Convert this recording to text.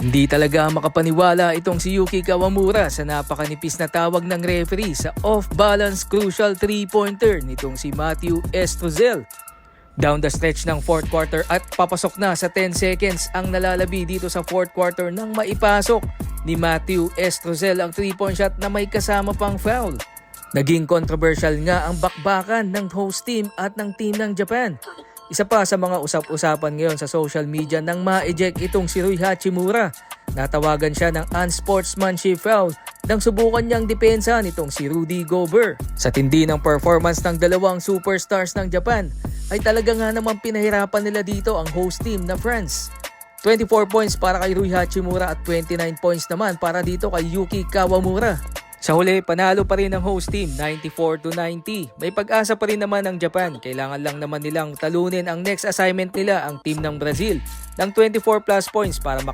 Hindi talaga makapaniwala itong si Yuki Kawamura sa napakanipis na tawag ng referee sa off-balance crucial 3-pointer nitong si Matthew Estruzal. Down the stretch ng 4th quarter at papasok na sa 10 seconds ang nalalabi dito sa 4th quarter nang maipasok ni Matthew Estruzal ang 3-point shot na may kasama pang foul. Naging controversial nga ang bakbakan ng host team at ng team ng Japan. Isa pa sa mga usap-usapan ngayon sa social media nang ma-eject itong si Rui Hachimura. Natawagan siya ng unsportsmanship foul nang subukan niyang depensa nitong si Rudy Gobert. Sa tindi ng performance ng dalawang superstars ng Japan, ay talaga nga naman pinahirapan nila dito ang host team na France. 24 points para kay Rui Hachimura at 29 points naman para dito kay Yuki Kawamura. Sa huli, panalo pa rin ang host team 94-90. May pag-asa pa rin naman ang Japan. Kailangan lang naman nilang talunin ang next assignment nila, ang team ng Brazil, ng 24 plus points para